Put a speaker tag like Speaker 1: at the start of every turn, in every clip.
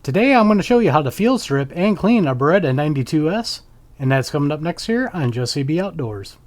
Speaker 1: Today I'm going to show you how to field strip and clean a Beretta 92s, and that's coming up next here on Jesse B Outdoors.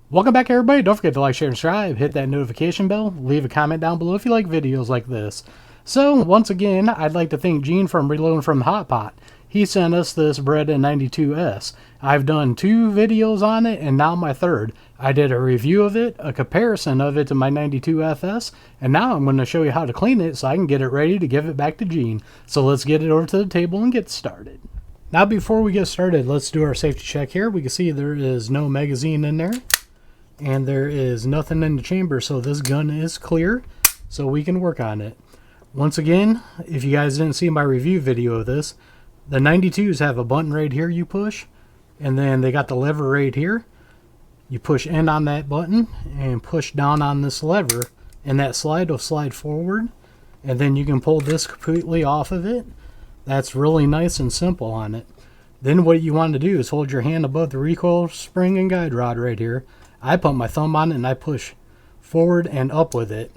Speaker 1: Welcome back everybody. Don't forget to like, share, and subscribe. Hit that notification bell. Leave a comment down below if you like videos like this. So once again, I'd like to thank Gene from Reloading from the Hot Pot. He sent us this Beretta 92s. I've done 2 videos on it and now my 3rd. I did a review of it, a comparison of it to my 92FS, and now I'm going to show you how to clean it so I can get it ready to give it back to Gene. So let's get it over to the table and get started. Now before we get started, let's do our safety check here. We can see there is no magazine in there and there is nothing in the chamber, so this gun is clear so we can work on it. Once again, if you guys didn't see my review video of this, the 92s have a button right here you push, and then they got the lever right here. You push in on that button and push down on this lever, and that slide will slide forward, and then you can pull this completely off of it. That's really nice and simple on it. Then what you want to do is hold your hand above the recoil spring and guide rod right here. I put my thumb on it and I push forward and up with it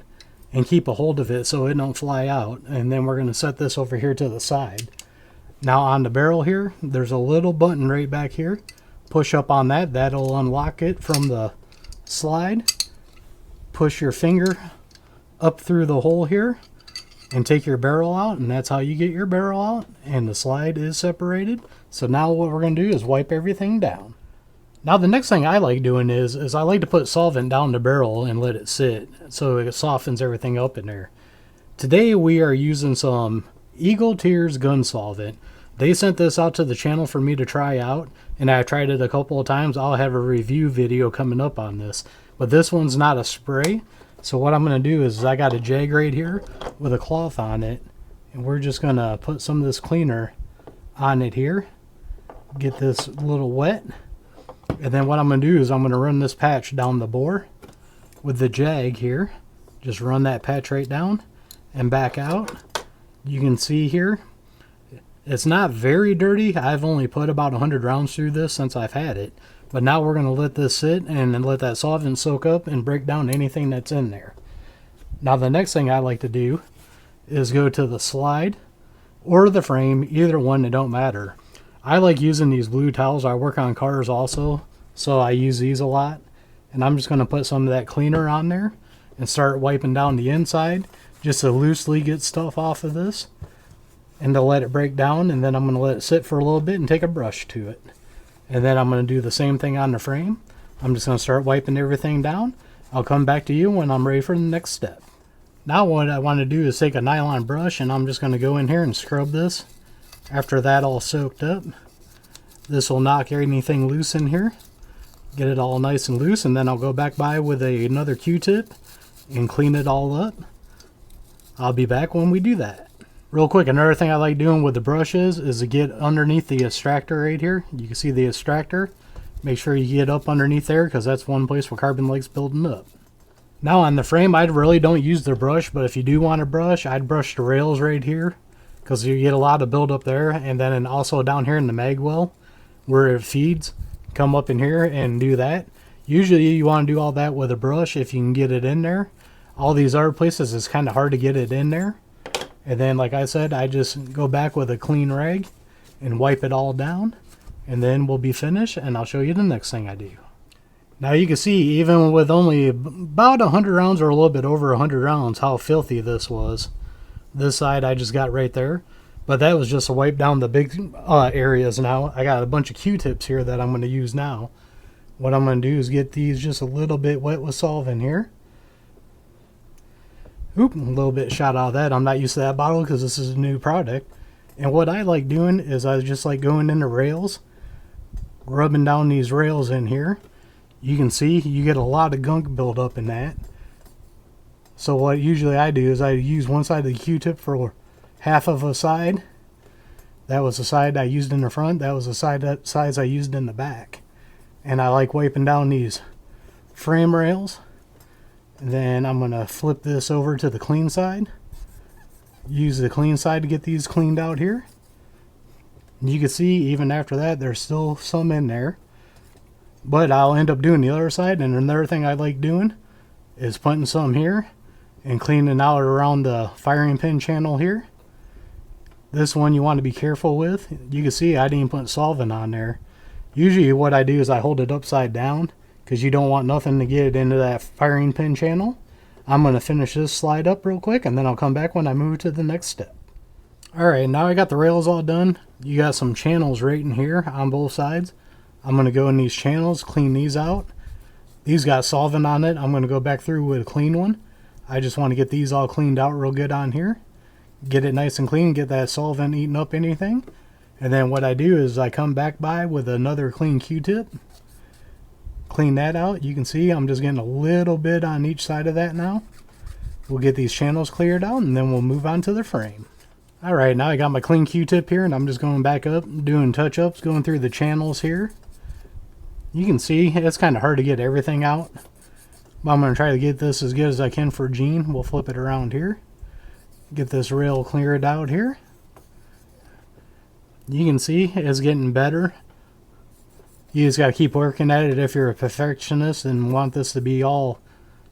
Speaker 1: and keep a hold of it so it don't fly out. And then we're going to set this over here to the side. Now on the barrel here, there's a little button right back here. Push up on that. That'll unlock it from the slide. Push your finger up through the hole here and take your barrel out, and that's how you get your barrel out, and the slide is separated. So now what we're going to do is wipe everything down. Now the next thing I like doing is I like to put solvent down the barrel and let it sit so it softens everything up in there. Today we are using some Eagle Tears gun solvent. They sent this out to the channel for me to try out, and I tried it a couple of times. I'll have a review video coming up on this, but this one's not a spray. So what I'm going to do is I got a jag right here with a cloth on it, and we're just going to put some of this cleaner on it here, get this a little wet, and then what I'm going to do is I'm going to run this patch down the bore with the jag here. Just run that patch right down and back out. You can see here it's not very dirty. I've only put about 100 rounds through this since I've had it. But now we're going to let this sit and then let that solvent soak up and break down anything that's in there. Now the next thing I like to do is go to the slide or the frame, either one, it don't matter. I like using these blue towels. I work on cars also, so I use these a lot. And I'm just going to put some of that cleaner on there and start wiping down the inside just to loosely get stuff off of this and to let it break down. And then I'm going to let it sit for a little bit and take a brush to it. And then I'm going to do the same thing on the frame. I'm just going to start wiping everything down. I'll come back to you when I'm ready for the next step. Now what I want to do is take a nylon brush and I'm just going to go in here and scrub this. After that all soaked up, this will knock anything loose in here. Get it all nice and loose, and then I'll go back by with another Q-tip and clean it all up. I'll be back when we do that. Real quick, another thing I like doing with the brushes is to get underneath the extractor right here. You can see the extractor. Make sure you get up underneath there because that's one place where carbon likes building up. Now on the frame, I really don't use the brush, but if you do want a brush, I'd brush the rails right here because you get a lot of build up there, and then also down here in the mag well where it feeds, come up in here and do that. Usually you want to do all that with a brush if you can get it in there. All these other places it's kind of hard to get it in there. And then, like I said, I just go back with a clean rag and wipe it all down. And then we'll be finished, and I'll show you the next thing I do. Now you can see, even with only about 100 rounds or a little bit over 100 rounds, how filthy this was. This side I just got right there. But that was just to wipe down the big areas now. I got a bunch of Q-tips here that I'm going to use now. What I'm going to do is get these just a little bit wet with solvent here. Oop, a little bit shot out of that. I'm not used to that bottle because this is a new product. And what I like doing is I just like going into rails, rubbing down these rails in here. You can see you get a lot of gunk build up in that. So what usually I do is I use one side of the Q-tip for half of a side. That was the side I used in the front. That was the sides I used in the back. And I like wiping down these frame rails. And then I'm going to flip this over to the clean side. Use the clean side to get these cleaned out here. And you can see even after that there's still some in there. But I'll end up doing the other side. And another thing I like doing is putting some here and cleaning out around the firing pin channel here. This one you want to be careful with. You can see I didn't put solvent on there. Usually what I do is I hold it upside down because you don't want nothing to get into that firing pin channel. I'm going to finish this slide up real quick and then I'll come back when I move to the next step. Alright, now I got the rails all done. You got some channels right in here on both sides. I'm going to go in these channels, clean these out. These got solvent on it. I'm going to go back through with a clean one. I just want to get these all cleaned out real good on here. Get it nice and clean, get that solvent eating up anything. And then what I do is I come back by with another clean Q-tip. Clean that out. You can see I'm just getting a little bit on each side of that now. We'll get these channels cleared out and then we'll move on to the frame. Alright, now I got my clean Q-tip here and I'm just going back up, doing touch-ups, going through the channels here. You can see it's kind of hard to get everything out. But I'm going to try to get this as good as I can for Gene. We'll flip it around here. Get this rail cleared out here. You can see it's getting better. You just got to keep working at it if you're a perfectionist and want this to be all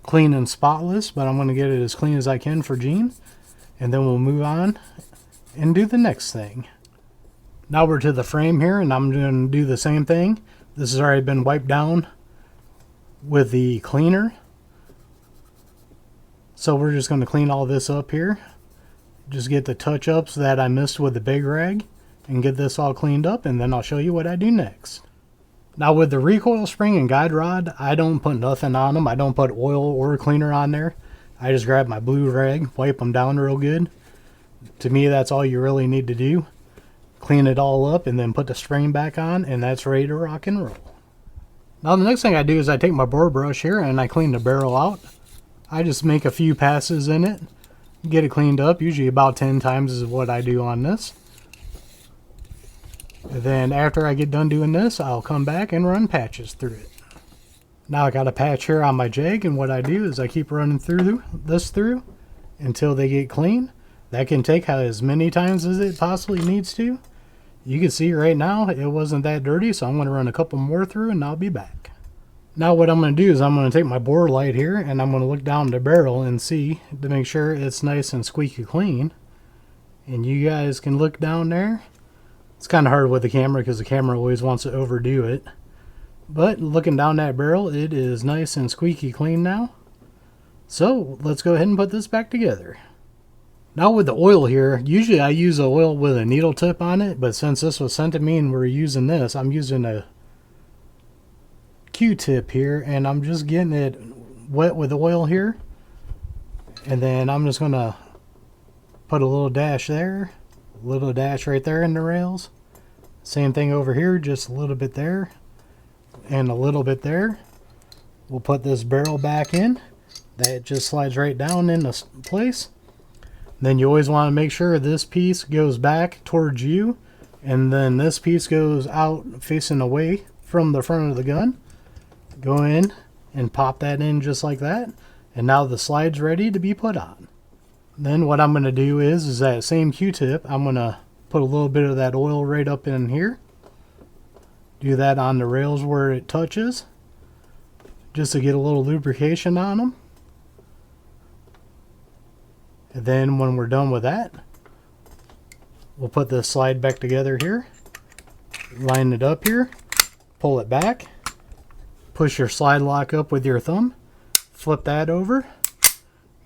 Speaker 1: clean and spotless. But I'm going to get it as clean as I can for Gene. And then we'll move on and do the next thing. Now we're to the frame here and I'm going to do the same thing. This has already been wiped down with the cleaner. So we're just going to clean all this up here. Just get the touch-ups that I missed with the big rag and get this all cleaned up, and then I'll show you what I do next. Now with the recoil spring and guide rod, I don't put nothing on them. I don't put oil or cleaner on there. I just grab my blue rag, wipe them down real good. To me, that's all you really need to do. Clean it all up and then put the spring back on, and that's ready to rock and roll. Now the next thing I do is I take my bore brush here and I clean the barrel out. I just make a few passes in it. Get it cleaned up, usually about 10 times is what I do on this. And then after I get done doing this, I'll come back and run patches through it. Now I got a patch here on my jag, and what I do is I keep running through this until they get clean. That can take as many times as it possibly needs to. You can see right now it wasn't that dirty, so I'm going to run a couple more through and I'll be back. Now what I'm going to do is I'm going to take my bore light here and I'm going to look down the barrel and see to make sure it's nice and squeaky clean. And you guys can look down there. It's kind of hard with the camera because the camera always wants to overdo it. But looking down that barrel, it is nice and squeaky clean now. So let's go ahead and put this back together. Now with the oil here, usually I use the oil with a needle tip on it, but since this was sent to me and we're using this, I'm using a Q-tip here and I'm just getting it wet with oil here. And then I'm just going to put a little dash there, a little dash right there in the rails. Same thing over here, just a little bit there and a little bit there. We'll put this barrel back in. That just slides right down into place. Then you always want to make sure this piece goes back towards you and then this piece goes out facing away from the front of the gun. Go in and pop that in just like that, and now the slide's ready to be put on. Then what I'm going to do is that same Q-tip, I'm going to put a little bit of that oil right up in here. Do that on the rails where it touches, just to get a little lubrication on them. And then when we're done with that, we'll put the slide back together here, line it up here, pull it back, push your slide lock up with your thumb, flip that over,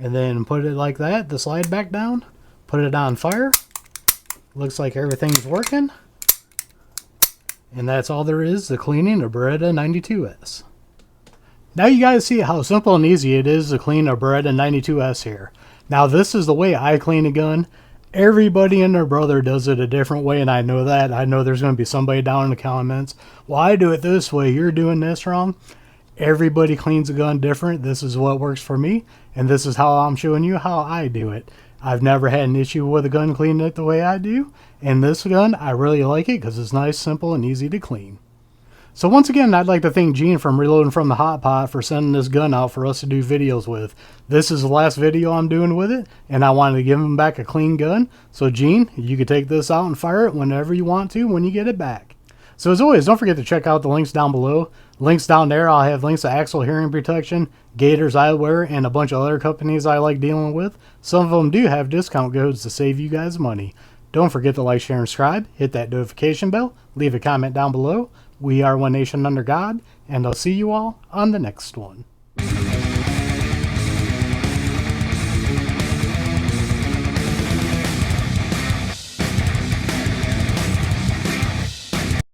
Speaker 1: and then put it like that, the slide back down, put it on fire. Looks like everything's working. And that's all there is to cleaning a Beretta 92s. Now you guys see how simple and easy it is to clean a Beretta 92s here. Now this is the way I clean a gun. Everybody and their brother does it a different way, and I know that. I know there's going to be somebody down in the comments, well, I do it this way, you're doing this wrong. Everybody cleans a gun different. This is what works for me, and this is how I'm showing you how I do it. I've never had an issue with a gun cleaning it the way I do, and this gun, I really like it because it's nice, simple, and easy to clean. So once again, I'd like to thank Gene from Reloading from the Hot Pot for sending this gun out for us to do videos with. This is the last video I'm doing with it, and I wanted to give him back a clean gun. So Gene, you can take this out and fire it whenever you want to when you get it back. So as always, don't forget to check out the links down below. Links down there, I'll have links to Axle Hearing Protection, Gators Eyewear, and a bunch of other companies I like dealing with. Some of them do have discount codes to save you guys money. Don't forget to like, share, and subscribe. Hit that notification bell. Leave a comment down below. We are one nation under God, and I'll see you all on the next one.